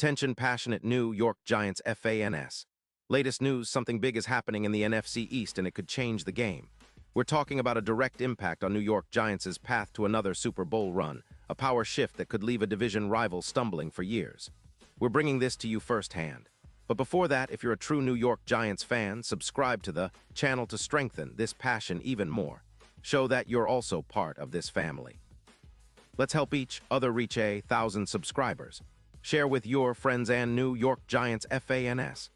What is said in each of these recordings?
Attention passionate New York Giants fans. Latest news, something big is happening in the NFC East and it could change the game. We're talking about a direct impact on New York Giants' path to another Super Bowl run, a power shift that could leave a division rival stumbling for years. We're bringing this to you firsthand. But before that, if you're a true New York Giants fan, subscribe to the channel to strengthen this passion even more. Show that you're also part of this family. Let's help each other reach 1,000 subscribers. Share with your friends and New York Giants fans.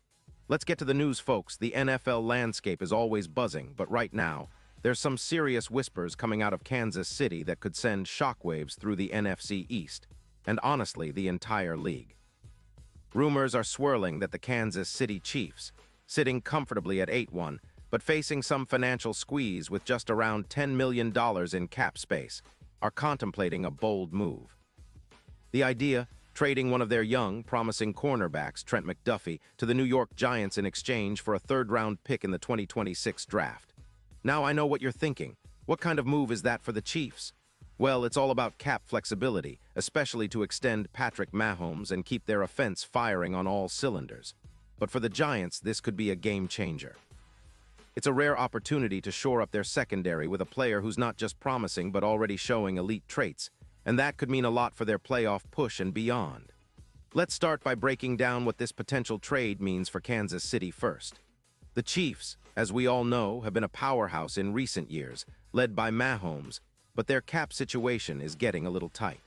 Let's get to the news, folks. The NFL landscape is always buzzing, but right now, there's some serious whispers coming out of Kansas City that could send shockwaves through the NFC East, and honestly, the entire league. Rumors are swirling that the Kansas City Chiefs, sitting comfortably at 8-1, but facing some financial squeeze with just around $10 million in cap space, are contemplating a bold move. The idea, trading one of their young, promising cornerbacks, Trent McDuffie, to the New York Giants in exchange for a third-round pick in the 2026 draft. Now I know what you're thinking. What kind of move is that for the Chiefs? Well, it's all about cap flexibility, especially to extend Patrick Mahomes and keep their offense firing on all cylinders. But for the Giants, this could be a game changer. It's a rare opportunity to shore up their secondary with a player who's not just promising but already showing elite traits, and that could mean a lot for their playoff push and beyond. Let's start by breaking down what this potential trade means for Kansas City first. The Chiefs, as we all know, have been a powerhouse in recent years, led by Mahomes, but their cap situation is getting a little tight.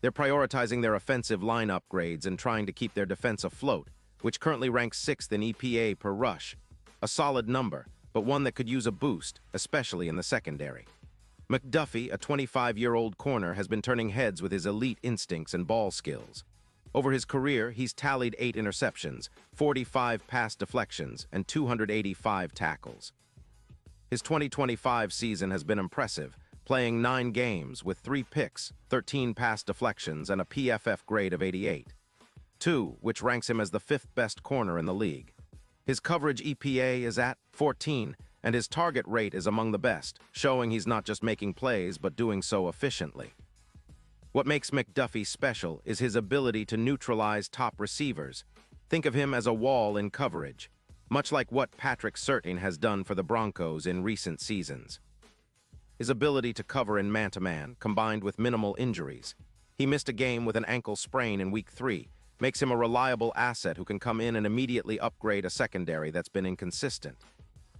They're prioritizing their offensive line upgrades and trying to keep their defense afloat, which currently ranks 6th in EPA per rush. A solid number, but one that could use a boost, especially in the secondary. McDuffie, a 25-year-old corner, has been turning heads with his elite instincts and ball skills. Over his career, he's tallied 8 interceptions, 45 pass deflections, and 285 tackles. His 2025 season has been impressive, playing 9 games with 3 picks, 13 pass deflections, and a PFF grade of 88.2, which ranks him as the 5th best corner in the league. His coverage EPA is at 14, and his target rate is among the best, showing he's not just making plays but doing so efficiently. What makes McDuffie special is his ability to neutralize top receivers. Think of him as a wall in coverage, much like what Patrick Surtain has done for the Broncos in recent seasons. His ability to cover in man-to-man, combined with minimal injuries. He missed a game with an ankle sprain in Week 3, makes him a reliable asset who can come in and immediately upgrade a secondary that's been inconsistent.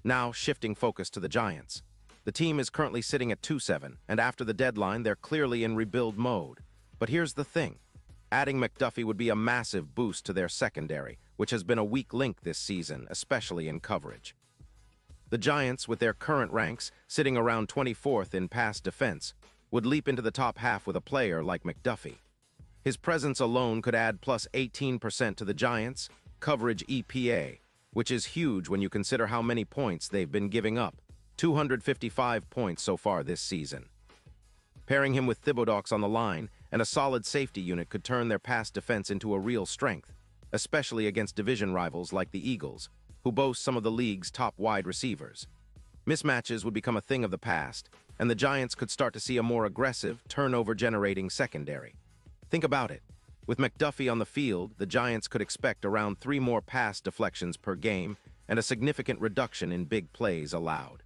Now, shifting focus to the Giants. The team is currently sitting at 2-7, and after the deadline, they're clearly in rebuild mode. But here's the thing. Adding McDuffie would be a massive boost to their secondary, which has been a weak link this season, especially in coverage. The Giants, with their current ranks, sitting around 24th in pass defense, would leap into the top half with a player like McDuffie. His presence alone could add plus 18% to the Giants' coverage EPA, which is huge when you consider how many points they've been giving up, 255 points so far this season. Pairing him with Thibodeaux on the line and a solid safety unit could turn their pass defense into a real strength, especially against division rivals like the Eagles, who boast some of the league's top wide receivers. Mismatches would become a thing of the past, and the Giants could start to see a more aggressive, turnover-generating secondary. Think about it. With McDuffie on the field, the Giants could expect around 3 more pass deflections per game and a significant reduction in big plays allowed.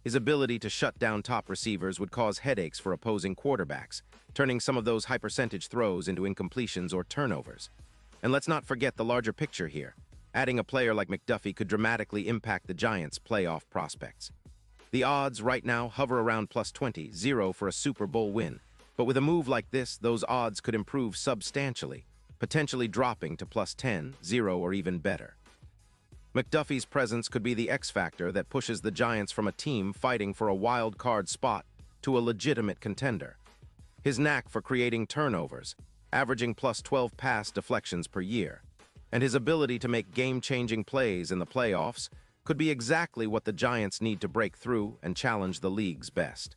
His ability to shut down top receivers would cause headaches for opposing quarterbacks, turning some of those high-percentage throws into incompletions or turnovers. And let's not forget the larger picture here. Adding a player like McDuffie could dramatically impact the Giants' playoff prospects. The odds right now hover around plus 20, 0 for a Super Bowl win. But with a move like this, those odds could improve substantially, potentially dropping to plus 10, 0, or even better. McDuffie's presence could be the X-factor that pushes the Giants from a team fighting for a wild card spot to a legitimate contender. His knack for creating turnovers, averaging plus 12 pass deflections per year, and his ability to make game-changing plays in the playoffs could be exactly what the Giants need to break through and challenge the league's best.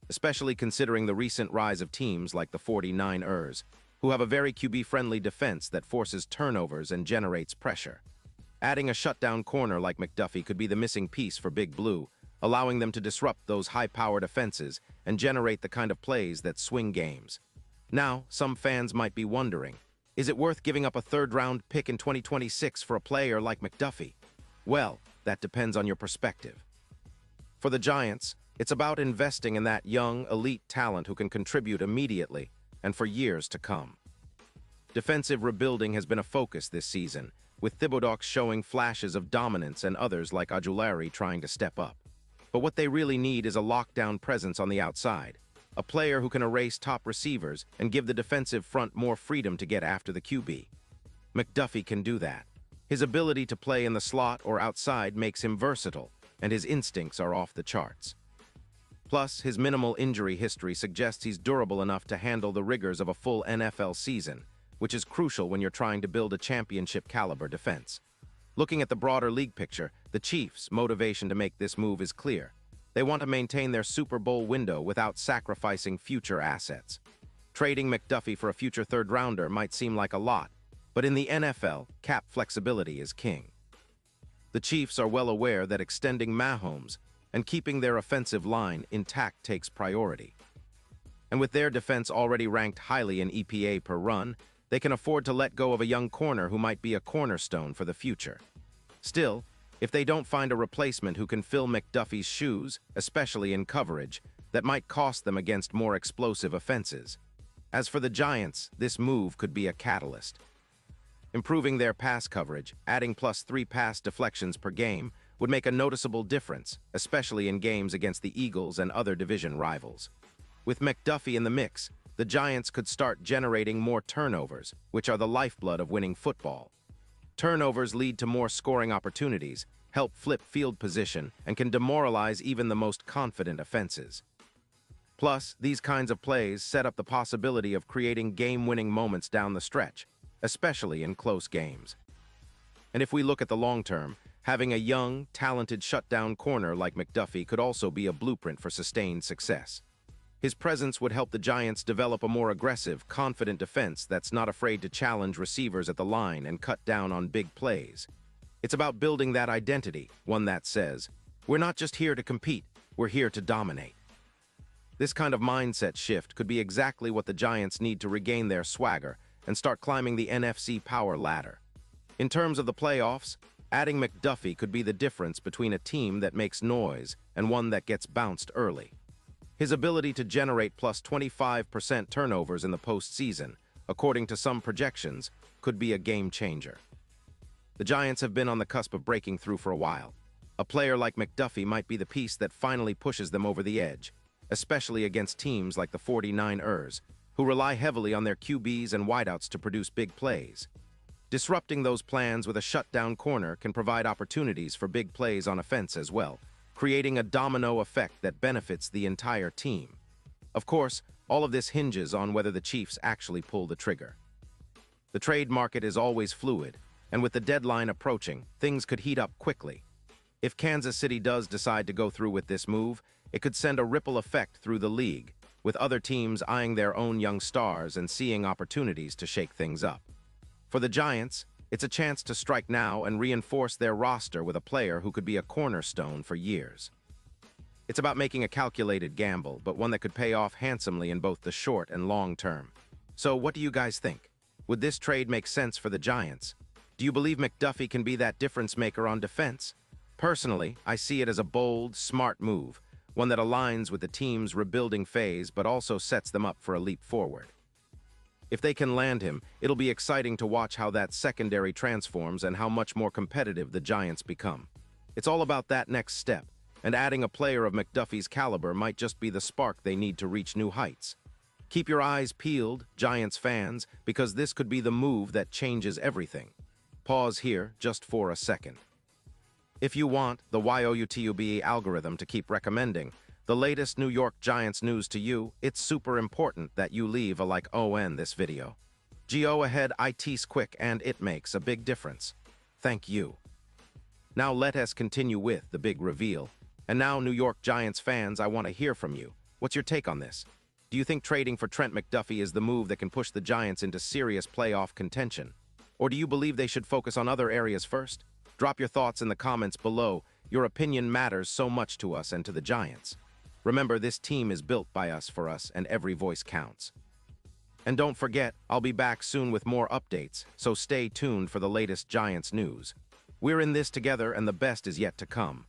Especially considering the recent rise of teams like the 49ers, who have a very QB-friendly defense that forces turnovers and generates pressure. Adding a shutdown corner like McDuffie could be the missing piece for Big Blue, allowing them to disrupt those high-powered offenses and generate the kind of plays that swing games. Now, some fans might be wondering, Is it worth giving up a third-round pick in 2026 for a player like McDuffie? Well, that depends on your perspective. For the Giants, it's about investing in that young, elite talent who can contribute immediately and for years to come. Defensive rebuilding has been a focus this season, with Thibodeau showing flashes of dominance and others like Ajulari trying to step up. But what they really need is a lockdown presence on the outside, a player who can erase top receivers and give the defensive front more freedom to get after the QB. McDuffie can do that. His ability to play in the slot or outside makes him versatile, and his instincts are off the charts. Plus, his minimal injury history suggests he's durable enough to handle the rigors of a full NFL season, which is crucial when you're trying to build a championship-caliber defense. Looking at the broader league picture, the Chiefs' motivation to make this move is clear. They want to maintain their Super Bowl window without sacrificing future assets. Trading McDuffie for a future third-rounder might seem like a lot, but in the NFL, cap flexibility is king. The Chiefs are well aware that extending Mahomes and keeping their offensive line intact takes priority. And with their defense already ranked highly in EPA per run, they can afford to let go of a young corner who might be a cornerstone for the future. Still, if they don't find a replacement who can fill McDuffie's shoes, especially in coverage, that might cost them against more explosive offenses. As for the Giants, this move could be a catalyst. Improving their pass coverage, adding +3 pass deflections per game, would make a noticeable difference, especially in games against the Eagles and other division rivals. With McDuffie in the mix, the Giants could start generating more turnovers, which are the lifeblood of winning football. Turnovers lead to more scoring opportunities, help flip field position, and can demoralize even the most confident offenses. Plus, these kinds of plays set up the possibility of creating game-winning moments down the stretch, especially in close games. And if we look at the long term, having a young, talented shutdown corner like McDuffie could also be a blueprint for sustained success. His presence would help the Giants develop a more aggressive, confident defense that's not afraid to challenge receivers at the line and cut down on big plays. It's about building that identity, one that says, "We're not just here to compete, we're here to dominate." This kind of mindset shift could be exactly what the Giants need to regain their swagger and start climbing the NFC power ladder. In terms of the playoffs, adding McDuffie could be the difference between a team that makes noise and one that gets bounced early. His ability to generate +25% turnovers in the postseason, according to some projections, could be a game changer. The Giants have been on the cusp of breaking through for a while. A player like McDuffie might be the piece that finally pushes them over the edge, especially against teams like the 49ers, who rely heavily on their QBs and wideouts to produce big plays. Disrupting those plans with a shutdown corner can provide opportunities for big plays on offense as well, creating a domino effect that benefits the entire team. Of course, all of this hinges on whether the Chiefs actually pull the trigger. The trade market is always fluid, and with the deadline approaching, things could heat up quickly. If Kansas City does decide to go through with this move, it could send a ripple effect through the league, with other teams eyeing their own young stars and seeing opportunities to shake things up. For the Giants, it's a chance to strike now and reinforce their roster with a player who could be a cornerstone for years. It's about making a calculated gamble, but one that could pay off handsomely in both the short and long term. So what do you guys think? Would this trade make sense for the Giants? Do you believe McDuffie can be that difference maker on defense? Personally, I see it as a bold, smart move, one that aligns with the team's rebuilding phase but also sets them up for a leap forward. If they can land him, it'll be exciting to watch how that secondary transforms and how much more competitive the Giants become. It's all about that next step, and adding a player of McDuffie's caliber might just be the spark they need to reach new heights. Keep your eyes peeled, Giants fans, because this could be the move that changes everything. Pause here just for a second. If you want the YOUTUBE algorithm to keep recommending the latest New York Giants news to you, it's super important that you leave a like on this video. Go ahead, it's quick and it makes a big difference. Thank you. Now let us continue with the big reveal. And now, New York Giants fans, I want to hear from you. What's your take on this? Do you think trading for Trent McDuffie is the move that can push the Giants into serious playoff contention? Or do you believe they should focus on other areas first? Drop your thoughts in the comments below. Your opinion matters so much to us and to the Giants. Remember, this team is built by us for us, and every voice counts. And don't forget, I'll be back soon with more updates, so stay tuned for the latest Giants news. We're in this together and the best is yet to come.